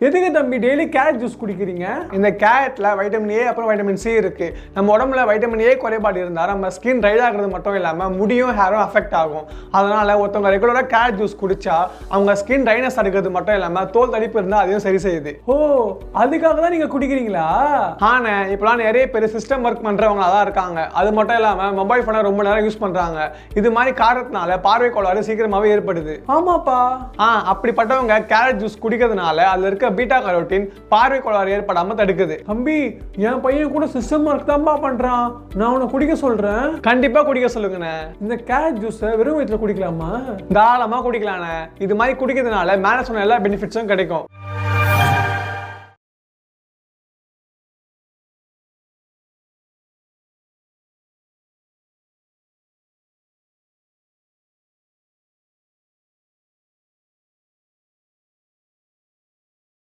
எதுக்கு தம்பி daily carrot juice குடிக்கிறீங்க? இந்த கேரட்ல வைட்டமின் ஏ அப்புறம் வைட்டமின் சி இருக்கு. நம்ம உடம்புல வைட்டமின் ஏ குறைபாடு இருந்தால் நம்ம ஸ்கின் ட்ரை ஆகிறது மட்டும் இல்லாமல் முடியும் ஹேரும் அஃபெக்ட் ஆகும். அதனால ஒருத்தவங்க ரெகுலராக கேரட் ஜூஸ் குடிச்சா அவங்க ஸ்கின் ட்ரைனஸ் இருக்கிறது மட்டும் இல்லாமல் தோல் தடிப்பு இருந்தால் அதையும் சரி செய்யுது. ஓ, அதுக்காக தான் நீங்க குடிக்கிறீங்களா? ஆனா இப்பெல்லாம் நிறைய பேர் சிஸ்டம் ஒர்க் பண்றவங்களா தான் இருக்காங்க. அது மட்டும் இல்லாம மொபைல் போனை ரொம்ப நேரம் யூஸ் பண்றாங்க. இது மாதிரி காரணத்தினால பார்வை கோளாறு சீக்கிரமாவே ஏற்படுது. ஆமாப்பா. அப்படிப்பட்டவங்க கேரட் ஜூஸ் குடிக்கிறதுனால அதுல இருக்க பீட்டா கரோட்டின் பார்வை கோளாறு ஏற்படாம தடுக்குது. தம்பி, என் பையன் கூட சிஸ்டம் ஒர்க் தான்ப்பா பண்றான். நான் அவனை குடிக்க சொல்றேன். கண்டிப்பா குடிக்க சொல்லுங்கண்ணே. இந்த கேரட் ஜூஸ் வெறும் வயிற்றுல குடிக்கலாமா? தாராளமா குடிக்கலாண்ணே. இது மாதிரி குடிக்கிறதுனால மேல சொன்ன எல்லா பெனிஃபிட்ஸும் கிடைக்கும்.